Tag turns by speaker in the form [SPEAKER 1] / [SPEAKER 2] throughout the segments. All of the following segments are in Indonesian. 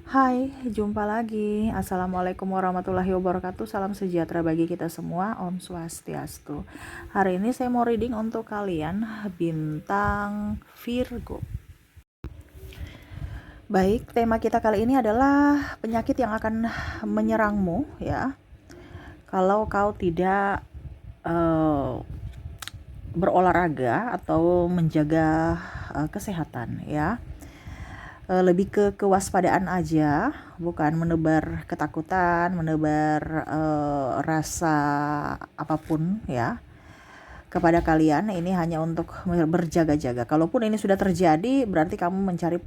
[SPEAKER 1] Hai, jumpa lagi. Assalamualaikum warahmatullahi wabarakatuh. Salam sejahtera bagi kita semua. Om Swastiastu. Hari ini saya mau reading untuk kalian bintang Virgo. Baik, tema kita kali ini adalah penyakit yang akan menyerangmu ya. Kalau kau tidak berolahraga atau menjaga kesehatan ya. Lebih ke kewaspadaan aja, bukan menebar ketakutan, menebar rasa apapun ya kepada kalian. Ini hanya untuk berjaga-jaga. Kalaupun ini sudah terjadi, berarti kamu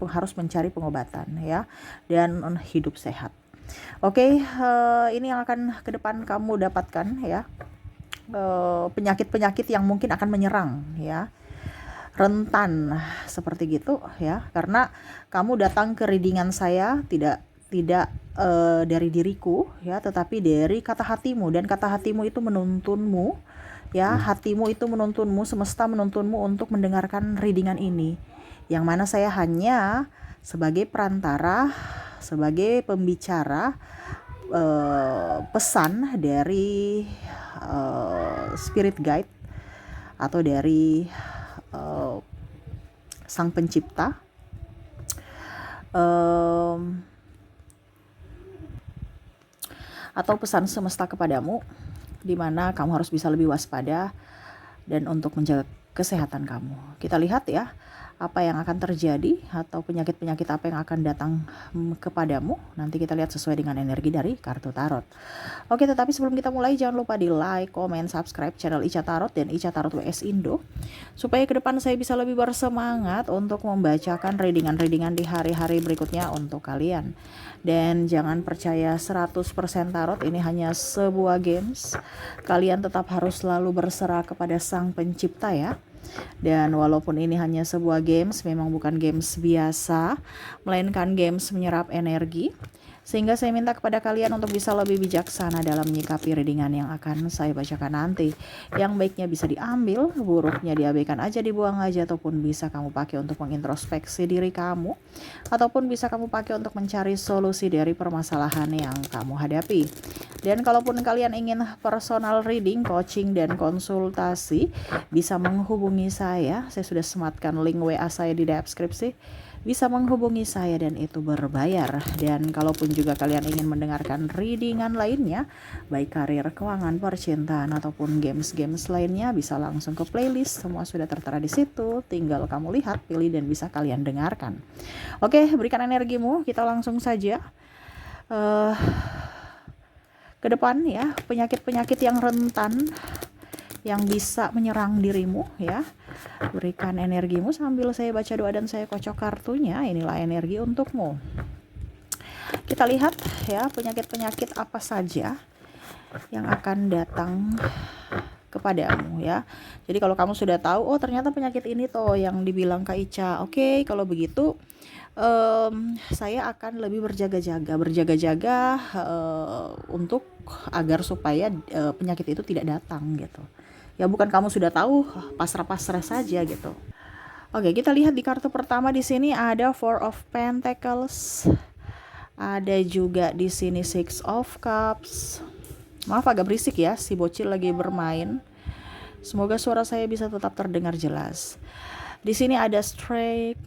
[SPEAKER 1] harus mencari pengobatan ya, dan hidup sehat. Oke, ini yang akan ke depan kamu dapatkan ya, penyakit-penyakit yang mungkin akan menyerang ya, rentan seperti gitu ya, karena kamu datang ke readingan saya tidak dari diriku ya, tetapi dari kata hatimu, dan kata hatimu itu menuntunmu ya, hatimu itu menuntunmu, semesta menuntunmu untuk mendengarkan readingan ini, yang mana saya hanya sebagai perantara, sebagai pembicara pesan dari spirit guide atau dari sang pencipta, atau pesan semesta kepadamu, di mana kamu harus bisa lebih waspada dan untuk menjaga kesehatan kamu. Kita lihat ya, apa yang akan terjadi atau penyakit-penyakit apa yang akan datang kepadamu. Nanti kita lihat sesuai dengan energi dari kartu tarot. Oke, tetapi sebelum kita mulai, jangan lupa di like, comment, subscribe channel Ica Tarot dan Ica Tarot WS Indo, supaya ke depan saya bisa lebih bersemangat untuk membacakan readingan-readingan di hari-hari berikutnya untuk kalian. Dan jangan percaya 100% tarot ini hanya sebuah games. Kalian tetap harus selalu berserah kepada sang pencipta ya. Dan walaupun ini hanya sebuah games, memang bukan games biasa, melainkan games menyerap energi. Sehingga saya minta kepada kalian untuk bisa lebih bijaksana dalam menyikapi readingan yang akan saya bacakan nanti. Yang baiknya bisa diambil, buruknya diabaikan aja, dibuang aja, ataupun bisa kamu pakai untuk mengintrospeksi diri kamu, ataupun bisa kamu pakai untuk mencari solusi dari permasalahan yang kamu hadapi. Dan kalaupun kalian ingin personal reading, coaching, dan konsultasi, bisa menghubungi saya sudah sematkan link WA saya di deskripsi. Bisa menghubungi saya dan itu berbayar. Dan kalaupun juga kalian ingin mendengarkan readingan lainnya, baik karir, keuangan, percintaan, ataupun games-games lainnya, bisa langsung ke playlist. Semua sudah tertera di situ. Tinggal kamu lihat, pilih, dan bisa kalian dengarkan. Oke, berikan energimu. Kita langsung saja ke depan ya, penyakit-penyakit yang rentan yang bisa menyerang dirimu ya. Berikan energimu sambil saya baca doa dan saya kocok kartunya. Inilah energi untukmu. Kita lihat ya, penyakit-penyakit apa saja yang akan datang kepadamu ya. Jadi kalau kamu sudah tahu, oh ternyata penyakit ini toh yang dibilang Kak Ica. Oke, kalau begitu saya akan lebih berjaga-jaga untuk agar supaya penyakit itu tidak datang gitu. Ya bukan kamu sudah tahu, pasrah-pasrah saja gitu. Oke, kita lihat di kartu pertama di sini ada Four of Pentacles. Ada juga di sini Six of Cups. Maaf agak berisik ya, si bocil lagi bermain. Semoga suara saya bisa tetap terdengar jelas. Di sini ada Straight.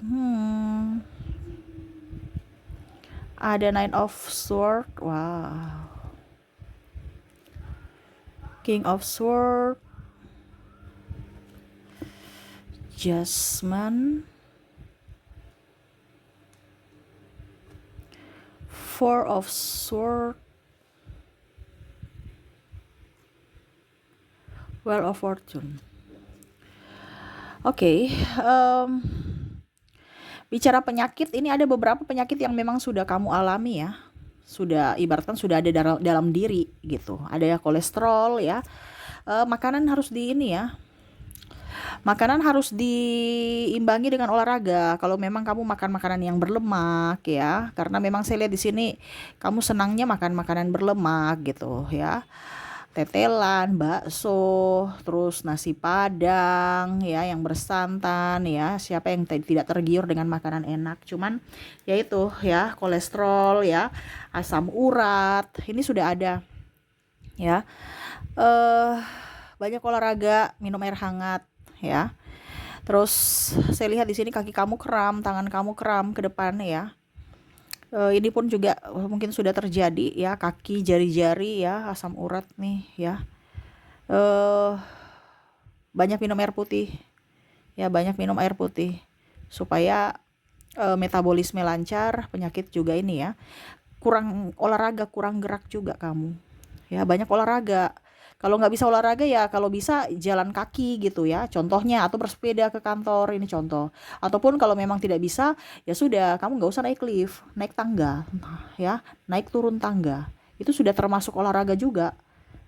[SPEAKER 1] Ada Nine of Swords. Wow. King of Swords. Adjustment. Four of Swords. Wheel of Fortune. Oke, bicara penyakit, ini ada beberapa penyakit yang memang sudah kamu alami ya. Sudah ibaratkan sudah ada dalam diri gitu. Ada ya kolesterol ya. Makanan harus Makanan harus diimbangi dengan olahraga. Kalau memang kamu makan makanan yang berlemak ya, karena memang saya lihat di sini kamu senangnya makan makanan berlemak gitu ya. tetelan, bakso, terus nasi padang ya yang bersantan ya. Siapa yang tidak tergiur dengan makanan enak? Cuman ya itu ya, kolesterol ya, asam urat, ini sudah ada ya. Eh banyak olahraga, minum air hangat ya. Terus saya lihat di sini kaki kamu kram, tangan kamu kram ke depan ya. Ini pun juga mungkin sudah terjadi ya, kaki, jari-jari ya, asam urat nih ya. eh Banyak minum air putih ya, banyak minum air putih supaya metabolisme lancar. Penyakit juga ini ya, kurang olahraga, kurang gerak juga kamu ya. Banyak olahraga, kalau nggak bisa olahraga ya kalau bisa jalan kaki gitu ya contohnya, atau bersepeda ke kantor, ini contoh. Ataupun kalau memang tidak bisa ya sudah, kamu nggak usah naik lift, naik tangga ya, naik turun tangga itu sudah termasuk olahraga juga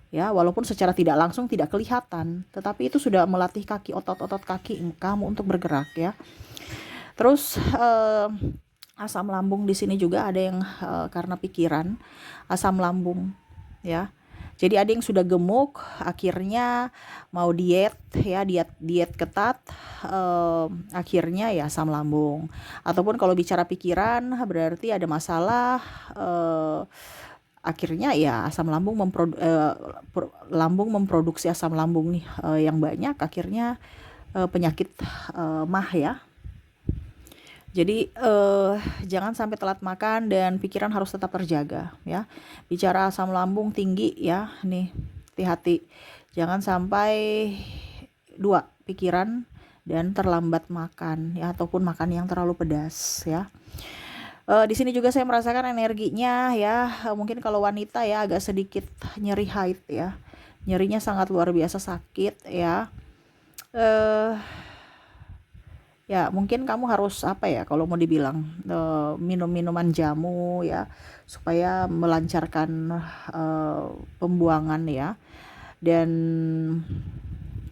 [SPEAKER 1] ya, walaupun secara tidak langsung tidak kelihatan, tetapi itu sudah melatih kaki, otot-otot kaki kamu untuk bergerak ya. Terus asam lambung di sini juga ada yang karena pikiran, asam lambung ya. Jadi ada yang sudah gemuk, akhirnya mau diet ya, diet ketat, akhirnya ya asam lambung. Ataupun kalau bicara pikiran berarti ada masalah, akhirnya ya asam lambung lambung memproduksi asam lambung nih yang banyak, akhirnya penyakit mah ya. Jadi jangan sampai telat makan dan pikiran harus tetap terjaga ya. Bicara asam lambung tinggi ya, nih hati-hati. Jangan sampai dua, pikiran dan terlambat makan ya, ataupun makan yang terlalu pedas ya. Di sini juga saya merasakan energinya ya, mungkin kalau wanita ya agak sedikit nyeri haid ya. Nyerinya sangat luar biasa sakit ya. Eh Ya mungkin kamu harus apa ya, kalau mau dibilang minum minuman jamu ya supaya melancarkan pembuangan ya, dan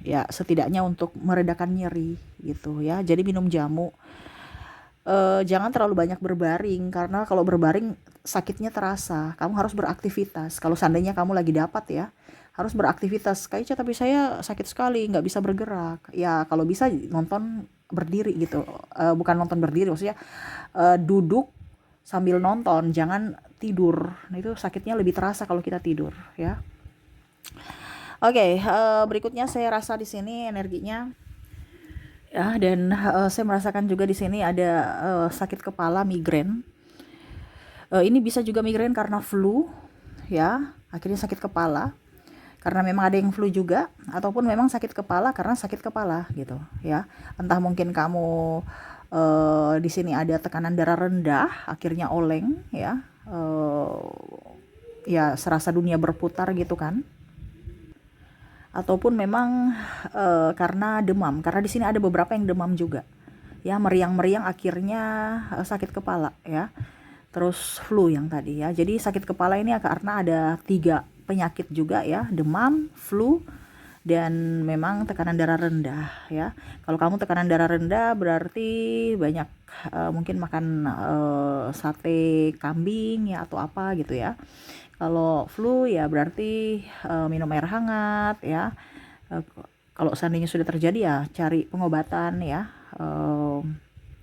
[SPEAKER 1] ya setidaknya untuk meredakan nyeri gitu ya. Jadi minum jamu, jangan terlalu banyak berbaring, karena kalau berbaring sakitnya terasa. Kamu harus beraktivitas. Kalau seandainya kamu lagi dapat ya, harus beraktivitas. Kayaknya tapi saya sakit sekali, nggak bisa bergerak. Ya kalau bisa nonton berdiri gitu. Bukan nonton berdiri, maksudnya duduk sambil nonton, jangan tidur. Nah, itu sakitnya lebih terasa kalau kita tidur ya. Oke, berikutnya saya rasa di sini energinya ya, dan saya merasakan juga di sini ada sakit kepala, migrain. Ini bisa juga migrain karena flu ya, akhirnya sakit kepala karena memang ada yang flu juga, ataupun memang sakit kepala karena sakit kepala gitu ya. Entah mungkin kamu di sini ada tekanan darah rendah, akhirnya oleng ya, ya serasa dunia berputar gitu kan. Ataupun memang karena demam, karena di sini ada beberapa yang demam juga ya, meriang-meriang akhirnya sakit kepala ya. Terus flu yang tadi ya. Jadi sakit kepala ini karena ada 3 penyakit juga ya, demam, flu, dan memang tekanan darah rendah ya. Kalau kamu tekanan darah rendah berarti banyak mungkin makan sate kambing ya atau apa gitu ya. Kalau flu ya berarti minum air hangat ya. Kalau seandainya sudah terjadi ya cari pengobatan ya,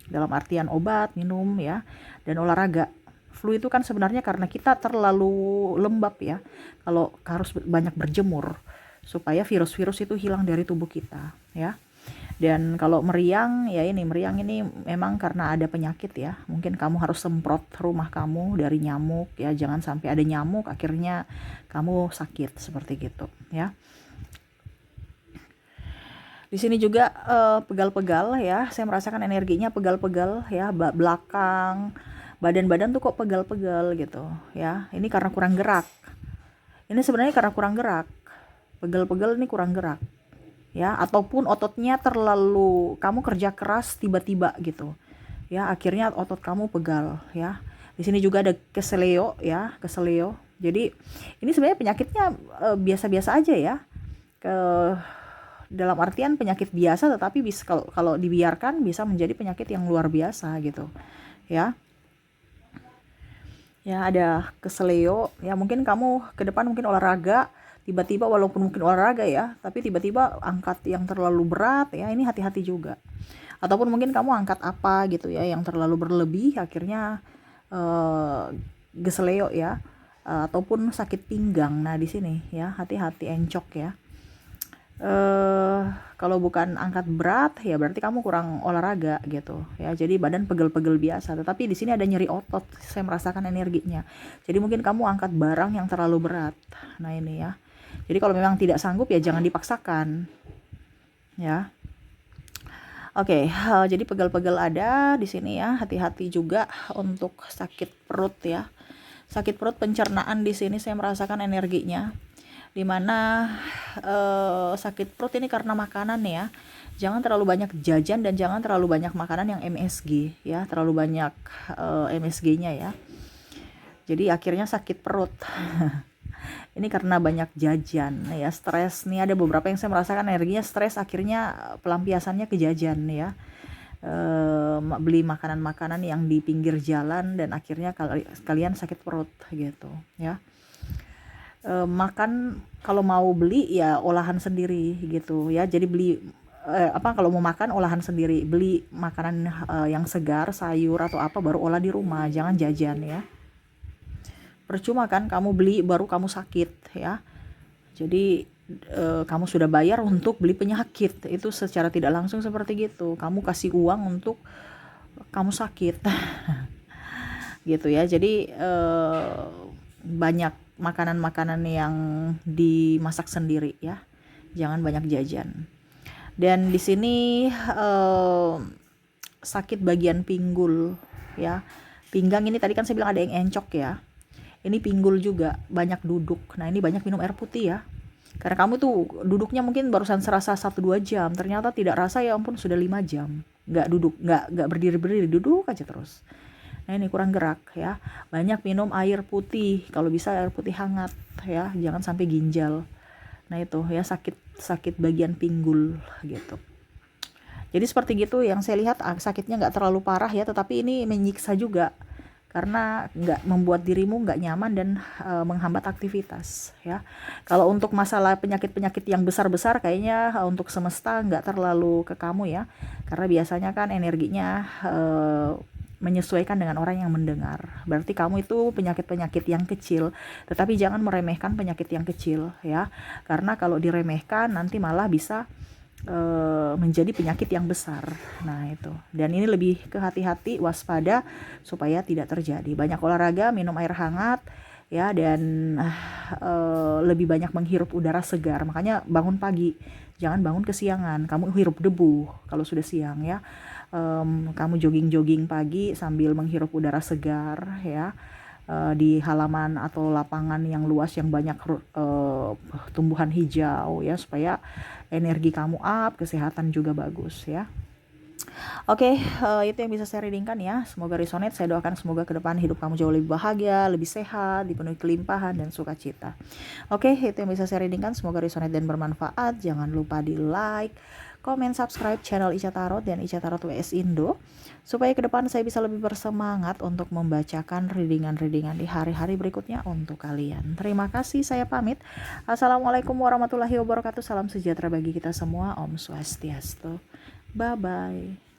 [SPEAKER 1] dalam artian obat, minum ya, dan olahraga. Flu itu kan sebenarnya karena kita terlalu lembab ya. Kalau harus banyak berjemur supaya virus-virus itu hilang dari tubuh kita ya. Dan kalau meriang ya, ini meriang ini memang karena ada penyakit ya. Mungkin kamu harus semprot rumah kamu dari nyamuk ya. Jangan sampai ada nyamuk akhirnya kamu sakit seperti gitu ya. Di sini juga pegal-pegal ya. Saya merasakan energinya pegal-pegal ya, belakang badan-badan tuh kok pegal-pegal gitu ya. Ini karena kurang gerak. Ini sebenarnya karena kurang gerak. Pegal-pegal ini kurang gerak ya, ataupun ototnya terlalu, kamu kerja keras tiba-tiba gitu ya, akhirnya otot kamu pegal ya. Di sini juga ada keseleo ya, keseleo. Jadi ini sebenarnya penyakitnya biasa-biasa aja ya, dalam artian penyakit biasa, tetapi bisa kalau dibiarkan bisa menjadi penyakit yang luar biasa gitu ya. Ya, ada keseleo. Ya, mungkin kamu ke depan mungkin olahraga, tiba-tiba walaupun mungkin olahraga ya, tapi tiba-tiba angkat yang terlalu berat ya, ini hati-hati juga. Ataupun mungkin kamu angkat apa gitu ya yang terlalu berlebih, akhirnya eh, geseleo ya. Ataupun sakit pinggang. Nah, di sini ya, hati-hati encok ya. Kalau bukan angkat berat ya berarti kamu kurang olahraga gitu ya, jadi badan pegel-pegel biasa, tetapi di sini ada nyeri otot, saya merasakan energinya. Jadi mungkin kamu angkat barang yang terlalu berat. Nah, ini ya, jadi kalau memang tidak sanggup ya jangan dipaksakan ya. Oke, jadi pegel-pegel ada di sini ya, hati-hati juga untuk sakit perut ya. Sakit perut, pencernaan, di sini saya merasakan energinya, dimana sakit perut ini karena makanan ya. Jangan terlalu banyak jajan dan jangan terlalu banyak makanan yang MSG ya, terlalu banyak MSG-nya ya, jadi akhirnya sakit perut. Ini karena banyak jajan ya, stres nih, ada beberapa yang saya merasakan energinya stres, akhirnya pelampiasannya ke jajan ya. Beli makanan-makanan yang di pinggir jalan dan akhirnya kalian sakit perut gitu ya. Makan kalau mau beli ya olahan sendiri gitu ya, jadi beli kalau mau makan olahan sendiri, beli makanan yang segar, sayur atau apa baru olah di rumah, jangan jajan ya. Percuma kan kamu beli baru kamu sakit ya. Jadi kamu sudah bayar untuk beli penyakit, itu secara tidak langsung seperti gitu, kamu kasih uang untuk kamu sakit. Gitu ya. Jadi banyak makanan-makanan yang dimasak sendiri ya, jangan banyak jajan. Dan di sini sakit bagian pinggul ya, pinggang ini tadi kan saya bilang ada yang encok ya, ini pinggul juga, banyak duduk. Nah, ini banyak minum air putih ya, karena kamu tuh duduknya mungkin barusan serasa 1-2 jam, ternyata tidak rasa ya ampun sudah 5 jam nggak duduk, nggak berdiri, duduk aja terus. Nah, ini kurang gerak ya. Banyak minum air putih, kalau bisa air putih hangat ya, jangan sampai ginjal. Nah, itu ya, sakit bagian pinggul gitu. Jadi seperti gitu yang saya lihat, sakitnya nggak terlalu parah ya, tetapi ini menyiksa juga karena nggak membuat dirimu nggak nyaman dan menghambat aktivitas ya. Kalau untuk masalah penyakit-penyakit yang besar-besar kayaknya untuk semesta nggak terlalu ke kamu ya, karena biasanya kan energinya menyesuaikan dengan orang yang mendengar. Berarti kamu itu penyakit-penyakit yang kecil, tetapi jangan meremehkan penyakit yang kecil ya, karena kalau diremehkan nanti malah bisa menjadi penyakit yang besar. Nah, itu. Dan ini lebih ke hati-hati, waspada supaya tidak terjadi. Banyak olahraga, minum air hangat ya, dan lebih banyak menghirup udara segar. Makanya bangun pagi, jangan bangun kesiangan. Kamu hirup debu kalau sudah siang ya. Kamu jogging-jogging pagi sambil menghirup udara segar ya, di halaman atau lapangan yang luas yang banyak tumbuhan hijau ya, supaya energi kamu up, kesehatan juga bagus ya. Oke, itu yang bisa saya readingkan ya. Semoga resonate. Saya doakan semoga ke depan hidup kamu jauh lebih bahagia, lebih sehat, dipenuhi kelimpahan dan sukacita. Oke, itu yang bisa saya readingkan. Semoga resonate dan bermanfaat. Jangan lupa di like, komen, subscribe channel Ica Tarot dan Ica Tarot WS Indo, supaya ke depan saya bisa lebih bersemangat untuk membacakan readingan-readingan di hari-hari berikutnya untuk kalian. Terima kasih, saya pamit. Assalamualaikum warahmatullahi wabarakatuh. Salam sejahtera bagi kita semua. Om Swastiastu. Bye-bye.